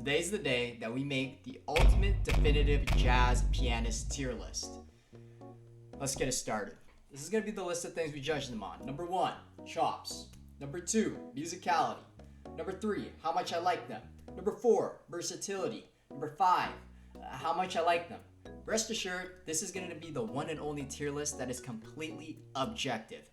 Today's the day that we make the ultimate definitive jazz pianist tier list. Let's get it started. This is going to be the list of things we judge them on. Number 1, chops. Number 2, musicality. Number 3, how much I like them. Number 4, versatility. Number 5, how much I like them. Rest assured, this is going to be the one and only tier list that is completely objective.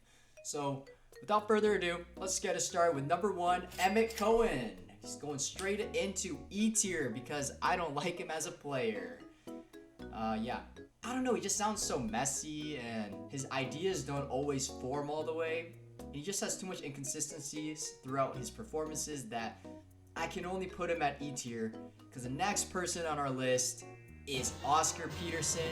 So, without further ado, let's get it started with number 1, Emmett Cohen. He's going straight into E tier because I don't like him as a player. I don't know, he just sounds so messy and his ideas don't always form all the way. He just has too much inconsistencies throughout his performances that I can only put him at E tier because the next person on our list is Oscar Peterson,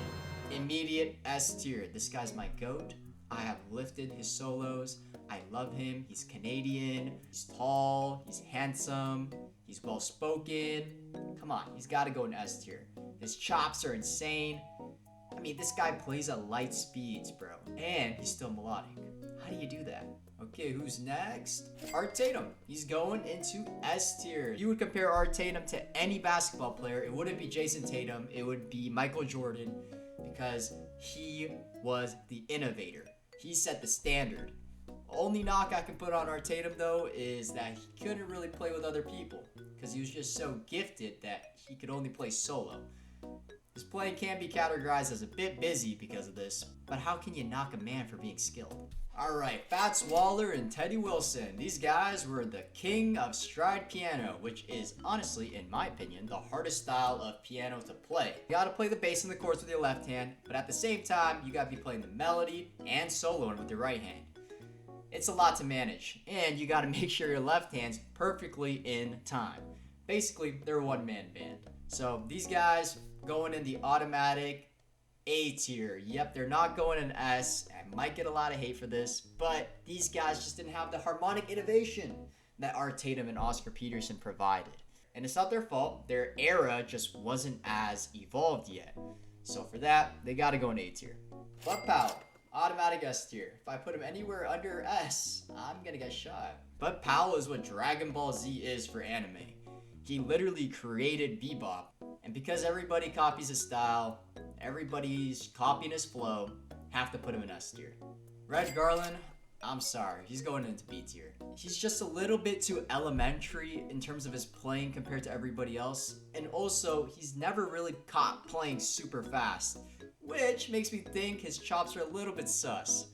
immediate S tier. This guy's my GOAT. I have lifted his solos. I love him. He's Canadian. He's tall. He's handsome. He's well spoken. Come on, he's got to go in S tier. His chops are insane. I mean, this guy plays at light speeds, bro. And he's still melodic. How do you do that? Okay, who's next? Art Tatum. He's going into S tier. If you would compare Art Tatum to any basketball player, it wouldn't be Jason Tatum. It would be Michael Jordan because he was the innovator. He set the standard. Only knock I can put on Art Tatum though is that he couldn't really play with other people because he was just so gifted that he could only play solo. His playing can be categorized as a bit busy because of this, but how can you knock a man for being skilled? Alright, Fats Waller and Teddy Wilson. These guys were the king of stride piano, which is honestly, in my opinion, the hardest style of piano to play. You gotta play the bass and the chords with your left hand, but at the same time, you gotta be playing the melody and soloing with your right hand. It's a lot to manage, and you gotta make sure your left hand's perfectly in time. Basically, they're a one-man band. So these guys going in the automatic A tier. Yep, they're not going in S. I might get a lot of hate for this, but these guys just didn't have the harmonic innovation that Art Tatum and Oscar Peterson provided. And it's not their fault. Their era just wasn't as evolved yet. So for that, they gotta go in A tier. Bud Powell, automatic S tier. If I put him anywhere under S, I'm gonna get shot. Bud Powell is what Dragon Ball Z is for anime. He literally created bebop. And because everybody copies his style, everybody's copying his flow, have to put him in S tier. Red Garland, I'm sorry, he's going into B tier. He's just a little bit too elementary in terms of his playing compared to everybody else. And also, he's never really caught playing super fast, which makes me think his chops are a little bit sus.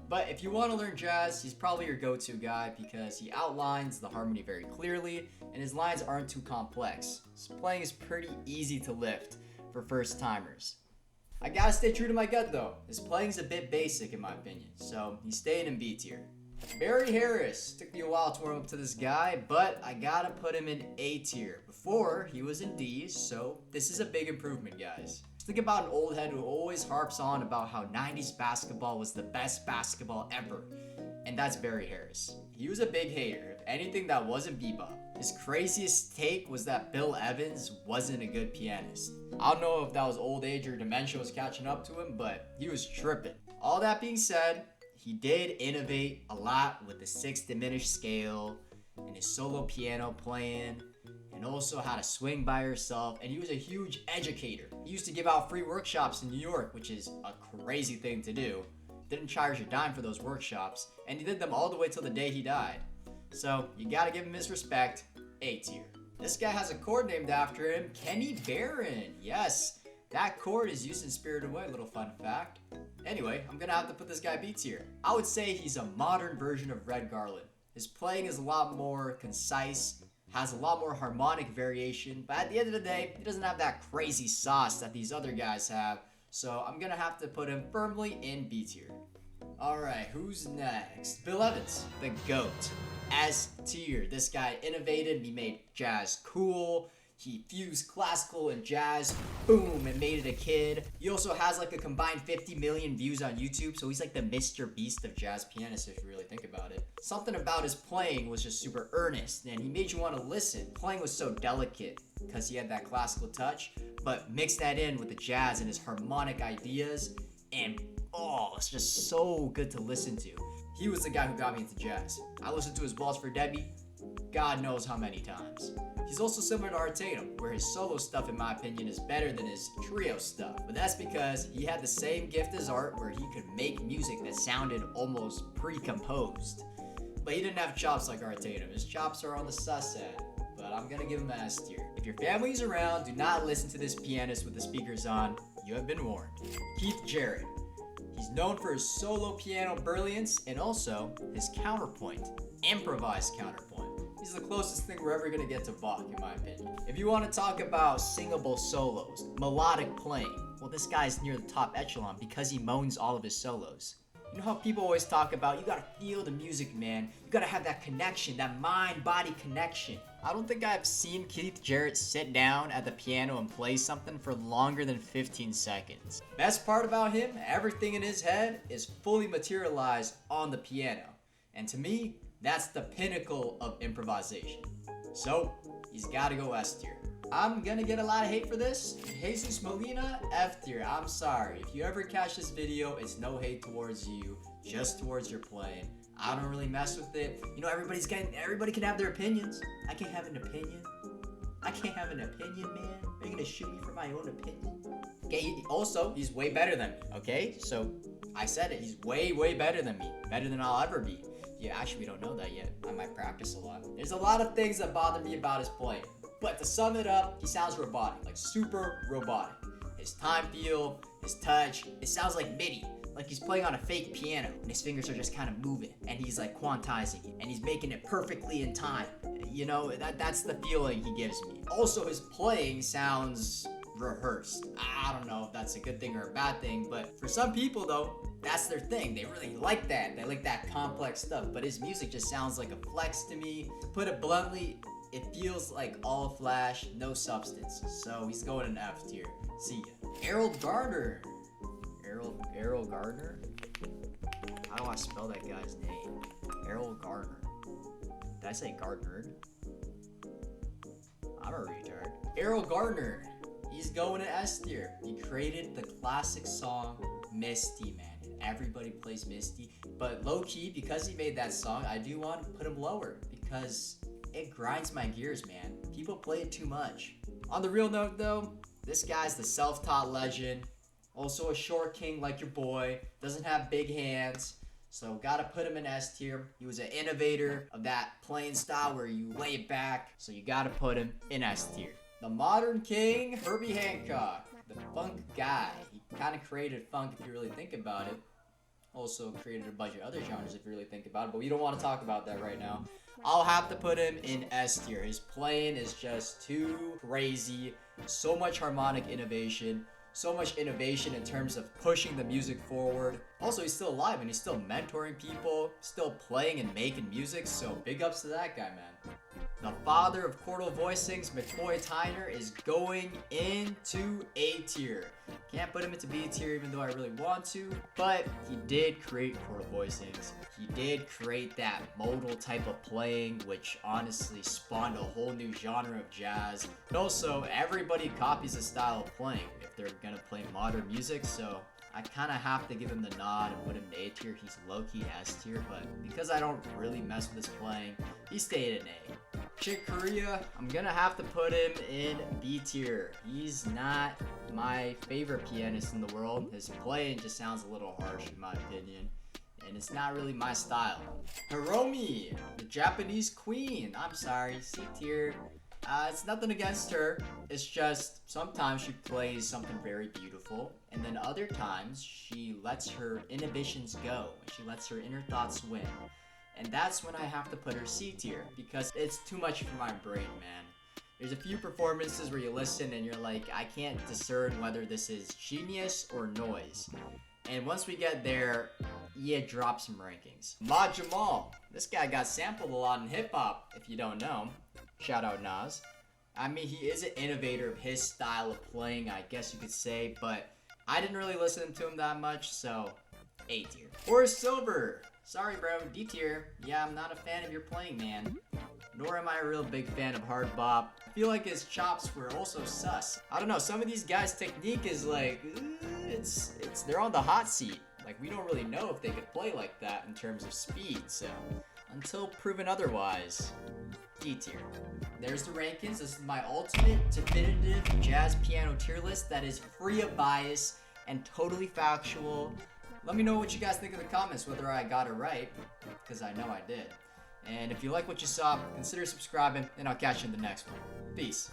But if you want to learn jazz, he's probably your go-to guy because he outlines the harmony very clearly and his lines aren't too complex. His playing is pretty easy to lift for first timers. I gotta stay true to my gut though. His playing's a bit basic in my opinion, so he's staying in B tier. Barry Harris. Took me a while to warm up to this guy, but I gotta put him in A tier. Before, he was in D, so this is a big improvement, guys. Think about an old head who always harps on about how 90s basketball was the best basketball ever, and that's Barry Harris. He was a big hater of anything that wasn't bebop. His craziest take was that Bill Evans wasn't a good pianist. I don't know if that was old age or dementia was catching up to him, but he was tripping. All that being said, he did innovate a lot with the 6th diminished scale and his solo piano playing, and also how to swing by yourself, and he was a huge educator. He used to give out free workshops in New York, which is a crazy thing to do. Didn't charge a dime for those workshops, and he did them all the way till the day he died. So you gotta give him his respect, A tier. This guy has a chord named after him, Kenny Barron. Yes, that chord is used in Spirited Away, little fun fact. Anyway, I'm gonna have to put this guy B tier. I would say he's a modern version of Red Garland. His playing is a lot more concise, has a lot more harmonic variation, but at the end of the day, he doesn't have that crazy sauce that these other guys have, so I'm gonna have to put him firmly in B tier. Alright, who's next? Bill Evans, the GOAT. S tier. This guy innovated, he made jazz cool, he fused classical and jazz, boom, and made it a kid. He also has like a combined 50 million views on YouTube, so he's like the Mr. Beast of jazz pianists if you really think about it. Something about his playing was just super earnest, and he made you want to listen. Playing was so delicate because he had that classical touch, but mix that in with the jazz and his harmonic ideas, and oh, it's just so good to listen to. He was the guy who got me into jazz. I listened to his Balls for Debbie. God knows how many times. He's also similar to Artatum, where his solo stuff, in my opinion, is better than his trio stuff. But that's because he had the same gift as Art, where he could make music that sounded almost pre-composed. But he didn't have chops like Artatum. His chops are on the sus end, but I'm gonna give him an S tier. If your family's around, do not listen to this pianist with the speakers on. You have been warned. Keith Jarrett. He's known for his solo piano brilliance and also his counterpoint, improvised counterpoint. He's the closest thing we're ever gonna get to Bach, in my opinion. If you want to talk about singable solos, melodic playing, well, this guy's near the top echelon because he moans all of his solos. You know how people always talk about, you gotta feel the music, man. You gotta have that connection, that mind-body connection. I don't think I've seen Keith Jarrett sit down at the piano and play something for longer than 15 seconds. Best part about him, everything in his head is fully materialized on the piano. And to me, that's the pinnacle of improvisation. So, he's gotta go S tier. I'm gonna get a lot of hate for this. Jesus Molina, F tier. I'm sorry. If you ever catch this video, it's no hate towards you, just towards your playing. I don't really mess with it. You know, everybody can have their opinions. I can't have an opinion. I can't have an opinion, man. Are you gonna shoot me for my own opinion? Okay, also, he's way better than me, okay? So, I said it. He's way, way better than me. Better than I'll ever be. Yeah, actually, we don't know that yet. I might practice a lot. There's a lot of things that bother me about his playing. But to sum it up, he sounds robotic, like super robotic. His time feel, his touch, it sounds like MIDI, like he's playing on a fake piano and his fingers are just kind of moving and he's like quantizing it and he's making it perfectly in time. You know, that's the feeling he gives me. Also, his playing sounds rehearsed. I don't know if that's a good thing or a bad thing, but for some people though, that's their thing. They really like that. They like that complex stuff, but his music just sounds like a flex to me. To put it bluntly, it feels like all flash, no substance. So he's going in F tier. See ya. Errol Garner. Errol Garner? How do I spell that guy's name? Errol Garner. Did I say Gardner? I'm a retard. Errol Garner. He's going to S tier. He created the classic song Misty, man. Everybody plays Misty. But low-key, because he made that song, I do want to put him lower because it grinds my gears, man. People play it too much. On the real note though, this guy's the self-taught legend. Also a short king like your boy. Doesn't have big hands. So gotta put him in S tier. He was an innovator of that playing style where you lay it back. So you gotta put him in S tier. The modern king, Herbie Hancock. The funk guy. He kind of created funk if you really think about it. Also created a bunch of other genres if you really think about it, but we don't want to talk about that right now. I'll have to put him in S tier. His playing is just too crazy. So much harmonic innovation. So much innovation in terms of pushing the music forward. Also, he's still alive and he's still mentoring people, still playing and making music, so big ups to that guy, man. The father of chordal voicings, McCoy Tyner, is going into A tier. Can't put him into B tier even though I really want to, but he did create chordal voicings. He did create that modal type of playing, which honestly spawned a whole new genre of jazz. And also, everybody copies his style of playing if they're gonna play modern music, so I kind of have to give him the nod and put him in A tier. He's low-key S tier, but because I don't really mess with his playing, he stayed in A. Chick Corea, I'm gonna have to put him in B tier. He's not my favorite pianist in the world. His playing just sounds a little harsh in my opinion, and it's not really my style. Hiromi, the Japanese queen. I'm sorry, C tier. It's nothing against her. It's just sometimes she plays something very beautiful, and then other times she lets her inhibitions go. She lets her inner thoughts win. And that's when I have to put her C tier, because it's too much for my brain, man. There's a few performances where you listen and you're like, I can't discern whether this is genius or noise. And once we get there, yeah, drop some rankings. Ma Jamal. This guy got sampled a lot in hip-hop, if you don't know. Shout out Nas. I mean, he is an innovator of his style of playing, I guess you could say, but I didn't really listen to him that much, so A tier. Horace Silver. Sorry, bro, D tier. Yeah, I'm not a fan of your playing, man. Nor am I a real big fan of hard bop. I feel like his chops were also sus. I don't know, some of these guys' technique is like, they're on the hot seat. Like, we don't really know if they could play like that in terms of speed, so until proven otherwise. D tier. There's the rankings. This is my ultimate definitive jazz piano tier list that is free of bias and totally factual. Let me know what you guys think in the comments, whether I got it right, because I know I did. And if you like what you saw, consider subscribing, and I'll catch you in the next one. Peace.